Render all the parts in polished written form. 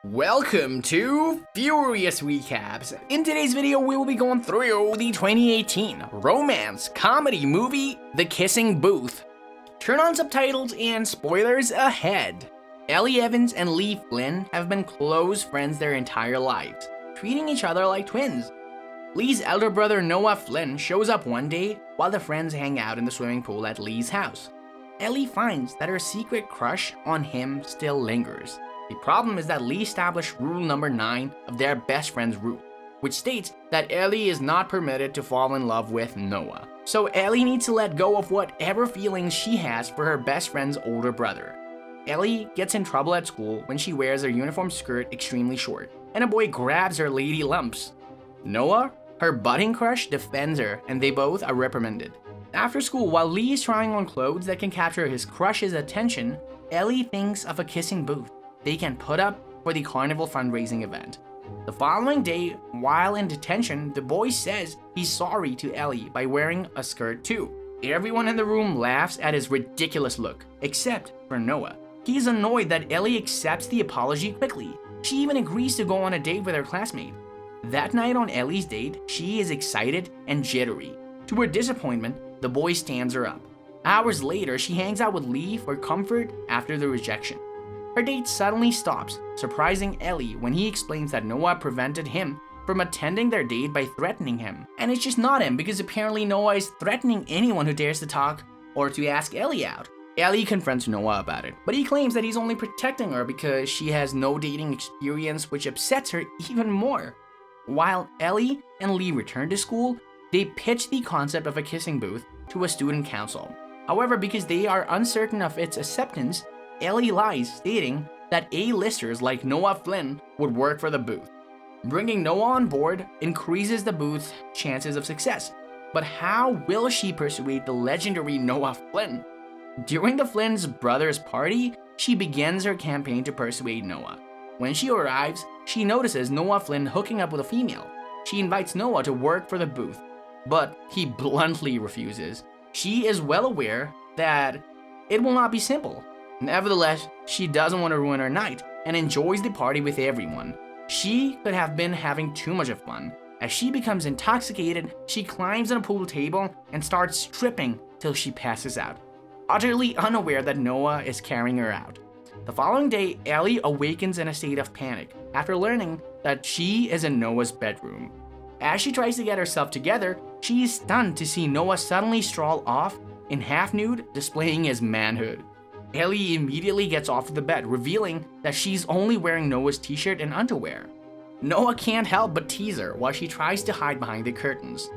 Welcome to Furious Recaps. In today's video, we will be going through the 2018 romance comedy movie, The Kissing Booth. Turn on subtitles and spoilers ahead. Ellie Evans and Lee Flynn have been close friends their entire lives, treating each other like twins. Lee's elder brother Noah Flynn shows up one day while the friends hang out in the swimming pool at Lee's house. Ellie finds that her secret crush on him still lingers. The problem is that Lee established rule number 9 of their best friend's rule, which states that Ellie is not permitted to fall in love with Noah. So Ellie needs to let go of whatever feelings she has for her best friend's older brother. Ellie gets in trouble at school when she wears her uniform skirt extremely short, and a boy grabs her lady lumps. Noah, her budding crush, defends her, and they both are reprimanded. After school, while Lee is trying on clothes that can capture his crush's attention, Ellie thinks of a kissing booth they can put up for the carnival fundraising event. The following day, while in detention, the boy says he's sorry to Ellie by wearing a skirt too. Everyone in the room laughs at his ridiculous look, except for Noah. He's annoyed that Ellie accepts the apology quickly. She even agrees to go on a date with her classmate. That night on Ellie's date, she is excited and jittery. To her disappointment, the boy stands her up. Hours later, she hangs out with Lee for comfort after the rejection. Her date suddenly stops, surprising Ellie when he explains that Noah prevented him from attending their date by threatening him. And it's just not him, because apparently Noah is threatening anyone who dares to talk or to ask Ellie out. Ellie confronts Noah about it, but he claims that he's only protecting her because she has no dating experience, which upsets her even more. While Ellie and Lee return to school, they pitch the concept of a kissing booth to a student council. However, because they are uncertain of its acceptance, Ellie lies, stating that A-listers like Noah Flynn would work for the booth. Bringing Noah on board increases the booth's chances of success. But how will she persuade the legendary Noah Flynn? During the Flynn's brother's party, she begins her campaign to persuade Noah. When she arrives, she notices Noah Flynn hooking up with a female. She invites Noah to work for the booth, but he bluntly refuses. She is well aware that it will not be simple. Nevertheless, she doesn't want to ruin her night and enjoys the party with everyone. She could have been having too much of fun. As she becomes intoxicated, she climbs on a pool table and starts stripping till she passes out, utterly unaware that Noah is carrying her out. The following day, Ellie awakens in a state of panic after learning that she is in Noah's bedroom. As she tries to get herself together, she is stunned to see Noah suddenly stroll off in half nude, displaying his manhood. Ellie immediately gets off of the bed, revealing that she's only wearing Noah's t-shirt and underwear. Noah can't help but tease her while she tries to hide behind the curtains.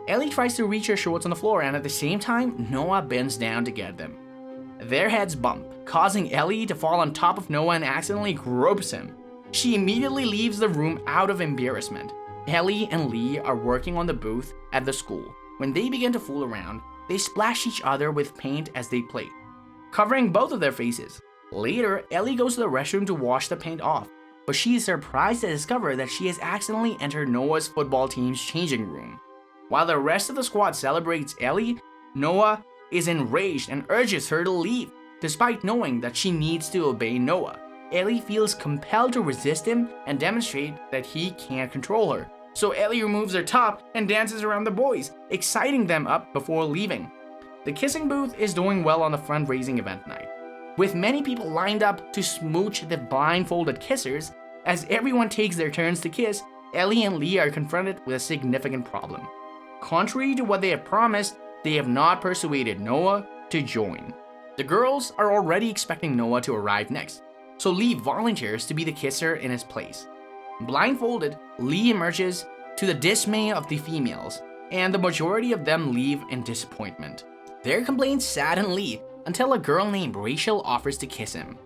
Ellie tries to reach her shorts on the floor, and at the same time, Noah bends down to get them. Their heads bump, causing Ellie to fall on top of Noah and accidentally gropes him. She immediately leaves the room out of embarrassment. Ellie and Lee are working on the booth at the school. When they begin to fool around, they splash each other with paint as they play, covering both of their faces. Later, Ellie goes to the restroom to wash the paint off, but she is surprised to discover that she has accidentally entered Noah's football team's changing room. While the rest of the squad celebrates Ellie, Noah is enraged and urges her to leave, despite knowing that she needs to obey Noah. Ellie feels compelled to resist him and demonstrate that he can't control her. So Ellie removes her top and dances around the boys, exciting them up before leaving. The kissing booth is doing well on the fundraising event night, with many people lined up to smooch the blindfolded kissers. As everyone takes their turns to kiss, Ellie and Lee are confronted with a significant problem. Contrary to what they have promised, they have not persuaded Noah to join. The girls are already expecting Noah to arrive next, so Lee volunteers to be the kisser in his place. Blindfolded, Lee emerges to the dismay of the females, and the majority of them leave in disappointment. Their complaints sadden Lee until a girl named Rachel offers to kiss him.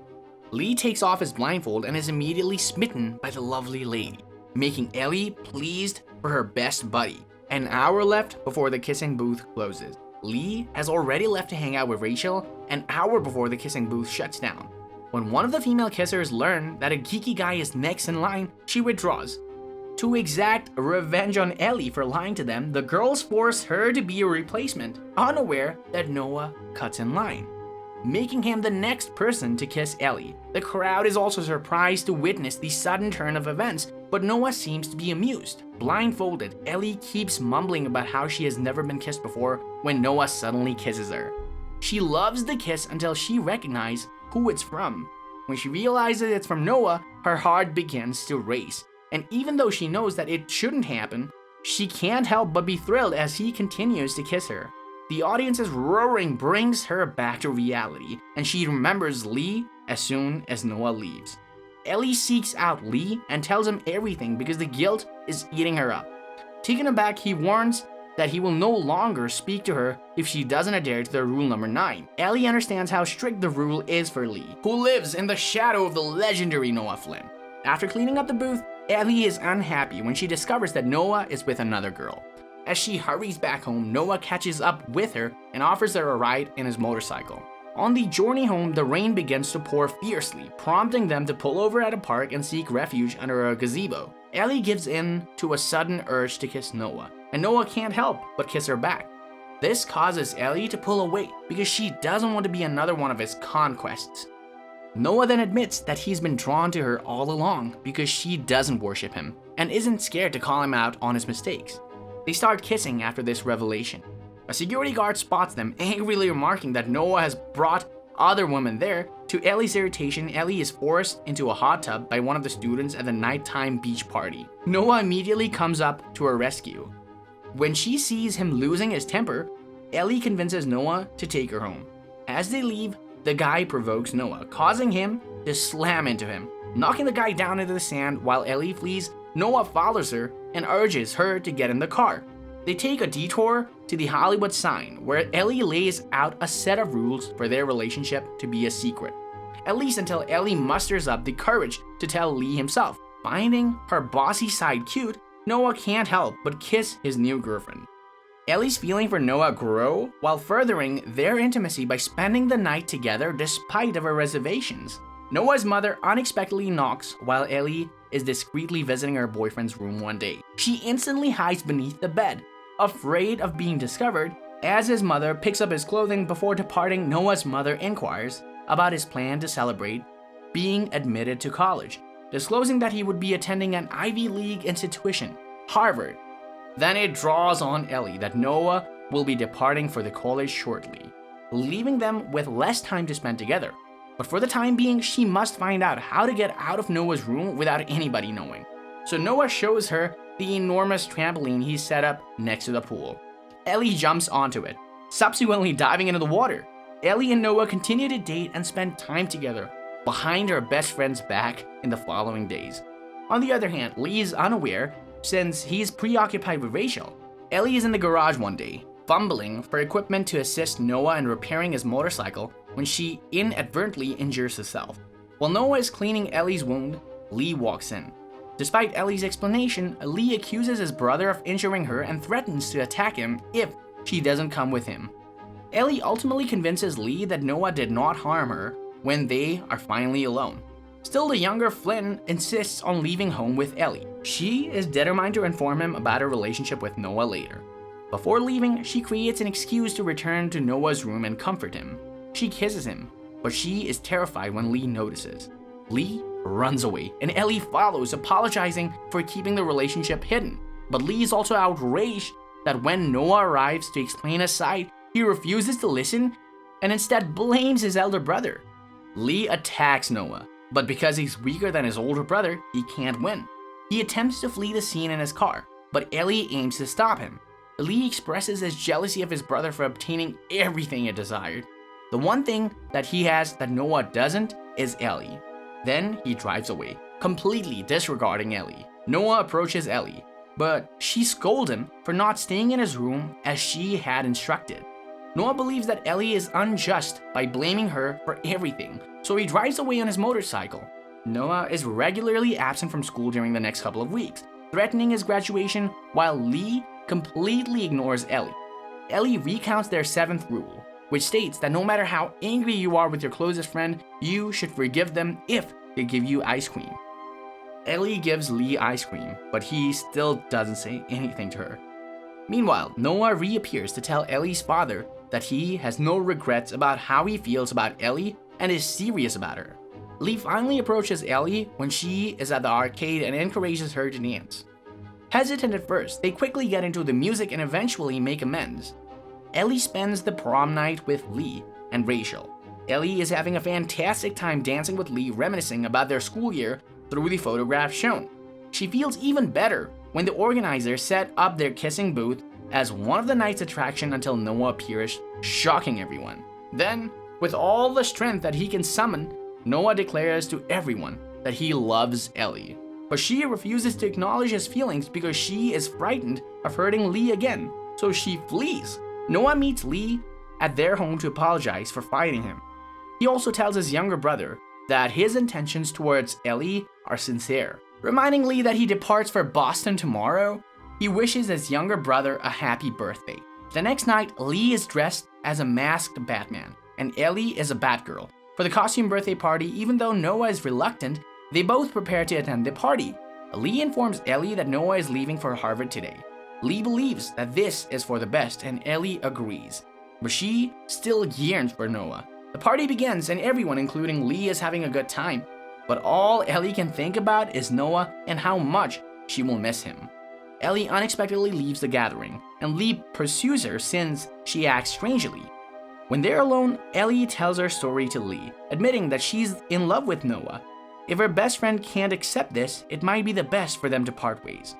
Lee takes off his blindfold and is immediately smitten by the lovely lady, making Ellie pleased for her best buddy. An hour left before the kissing booth closes. Lee has already left to hang out with Rachel an hour before the kissing booth shuts down. When one of the female kissers learns that a geeky guy is next in line, she withdraws. To exact revenge on Ellie for lying to them, the girls force her to be a replacement, unaware that Noah cuts in line. making him the next person to kiss Ellie. The crowd is also surprised to witness the sudden turn of events, but Noah seems to be amused. Blindfolded, Ellie keeps mumbling about how she has never been kissed before when Noah suddenly kisses her. She loves the kiss until she recognizes who it's from. When she realizes it's from Noah, her heart begins to race. And even though she knows that it shouldn't happen, she can't help but be thrilled as he continues to kiss her. The audience's roaring brings her back to reality, and she remembers Lee as soon as Noah leaves. Ellie seeks out Lee and tells him everything because the guilt is eating her up. Taken aback, he warns that he will no longer speak to her if she doesn't adhere to the rule number 9. Ellie understands how strict the rule is for Lee, who lives in the shadow of the legendary Noah Flynn. After cleaning up the booth, Ellie is unhappy when she discovers that Noah is with another girl. As she hurries back home, Noah catches up with her and offers her a ride in his motorcycle. On the journey home, the rain begins to pour fiercely, prompting them to pull over at a park and seek refuge under a gazebo. Ellie gives in to a sudden urge to kiss Noah, and Noah can't help but kiss her back. This causes Ellie to pull away because she doesn't want to be another one of his conquests. Noah then admits that he's been drawn to her all along because she doesn't worship him and isn't scared to call him out on his mistakes. They start kissing after this revelation. A security guard spots them, angrily remarking that Noah has brought other women there. To Ellie's irritation, Ellie is forced into a hot tub by one of the students at the nighttime beach party. Noah immediately comes up to her rescue. When she sees him losing his temper, Ellie convinces Noah to take her home. As they leave, the guy provokes Noah, causing him to slam into him, knocking the guy down into the sand. While Ellie flees, Noah follows her and urges her to get in the car. They take a detour to the Hollywood sign, where Ellie lays out a set of rules for their relationship to be a secret, at least until Ellie musters up the courage to tell Lee himself. Finding her bossy side cute, Noah can't help but kiss his new girlfriend. Ellie's feeling for Noah grow while furthering their intimacy by spending the night together despite of her reservations. Noah's mother unexpectedly knocks while Ellie is discreetly visiting her boyfriend's room one day. She instantly hides beneath the bed, afraid of being discovered. As his mother picks up his clothing before departing, Noah's mother inquires about his plan to celebrate being admitted to college, disclosing that he would be attending an Ivy League institution, Harvard. Then it draws on Ellie that Noah will be departing for the college shortly, leaving them with less time to spend together. But for the time being, she must find out how to get out of Noah's room without anybody knowing. So Noah shows her the enormous trampoline he set up next to the pool. Ellie jumps onto it, subsequently diving into the water. Ellie and Noah continue to date and spend time together behind her best friend's back in the following days. On the other hand, Lee is unaware since he's preoccupied with Rachel. Ellie is in the garage one day, fumbling for equipment to assist Noah in repairing his motorcycle when she inadvertently injures herself. While Noah is cleaning Ellie's wound, Lee walks in. Despite Ellie's explanation, Lee accuses his brother of injuring her and threatens to attack him if she doesn't come with him. Ellie ultimately convinces Lee that Noah did not harm her when they are finally alone. Still, the younger Flynn insists on leaving home with Ellie. She is determined to inform him about her relationship with Noah later. Before leaving, she creates an excuse to return to Noah's room and comfort him. She kisses him, but she is terrified when Lee notices. Lee runs away, and Ellie follows, apologizing for keeping the relationship hidden. But Lee is also outraged that when Noah arrives to explain his side, he refuses to listen and instead blames his elder brother. Lee attacks Noah, but because he's weaker than his older brother, he can't win. He attempts to flee the scene in his car, but Ellie aims to stop him. Lee expresses his jealousy of his brother for obtaining everything he desired. The one thing that he has that Noah doesn't is Ellie. Then he drives away, completely disregarding Ellie. Noah approaches Ellie, but she scolds him for not staying in his room as she had instructed. Noah believes that Ellie is unjust by blaming her for everything, so he drives away on his motorcycle. Noah is regularly absent from school during the next couple of weeks, threatening his graduation, while Lee completely ignores Ellie. Ellie recounts their 7th rule, which states that no matter how angry you are with your closest friend, you should forgive them if they give you ice cream. Ellie gives Lee ice cream, but he still doesn't say anything to her. Meanwhile, Noah reappears to tell Ellie's father that he has no regrets about how he feels about Ellie and is serious about her. Lee finally approaches Ellie when she is at the arcade and encourages her to dance. Hesitant at first, they quickly get into the music and eventually make amends. Ellie spends the prom night with Lee and Rachel. Ellie is having a fantastic time dancing with Lee, reminiscing about their school year through the photographs shown. She feels even better when the organizers set up their kissing booth as one of the night's attraction until Noah appears, shocking everyone. Then, with all the strength that he can summon, Noah declares to everyone that he loves Ellie. But she refuses to acknowledge his feelings because she is frightened of hurting Lee again, so she flees. Noah meets Lee at their home to apologize for fighting him. He also tells his younger brother that his intentions towards Ellie are sincere. Reminding Lee that he departs for Boston tomorrow, he wishes his younger brother a happy birthday. The next night, Lee is dressed as a masked Batman, and Ellie is a Batgirl. For the costume birthday party, even though Noah is reluctant, they both prepare to attend the party. Lee informs Ellie that Noah is leaving for Harvard today. Lee believes that this is for the best, and Ellie agrees, but she still yearns for Noah. The party begins, and everyone, including Lee, is having a good time. But all Ellie can think about is Noah and how much she will miss him. Ellie unexpectedly leaves the gathering, and Lee pursues her since she acts strangely. When they're alone, Ellie tells her story to Lee, admitting that she's in love with Noah. If her best friend can't accept this, it might be the best for them to part ways.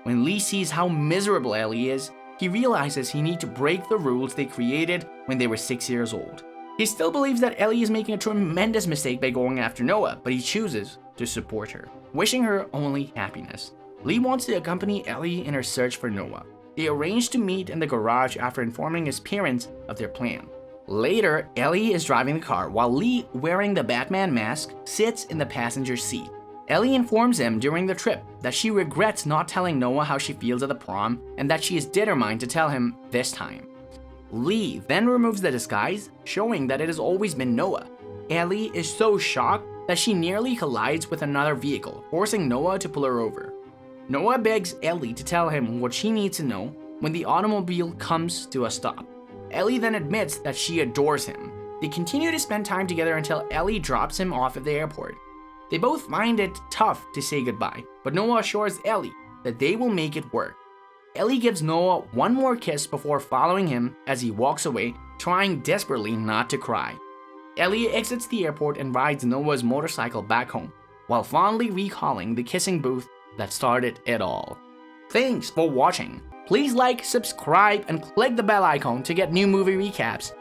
When Lee sees how miserable Ellie is, he realizes he needs to break the rules they created when they were 6 years old. He still believes that Ellie is making a tremendous mistake by going after Noah, but he chooses to support her, wishing her only happiness. Lee wants to accompany Ellie in her search for Noah. They arrange to meet in the garage after informing his parents of their plan. Later, Ellie is driving the car while Lee, wearing the Batman mask, sits in the passenger seat. Ellie informs him during the trip that she regrets not telling Noah how she feels at the prom and that she is determined to tell him this time. Lee then removes the disguise, showing that it has always been Noah. Ellie is so shocked that she nearly collides with another vehicle, forcing Noah to pull her over. Noah begs Ellie to tell him what she needs to know when the automobile comes to a stop. Ellie then admits that she adores him. They continue to spend time together until Ellie drops him off at the airport. They both find it tough to say goodbye, but Noah assures Ellie that they will make it work. Ellie gives Noah one more kiss before following him as he walks away, trying desperately not to cry. Ellie exits the airport and rides Noah's motorcycle back home, while fondly recalling the kissing booth that started it all. Thanks for watching. Please like, subscribe, and click the bell icon to get new movie recaps.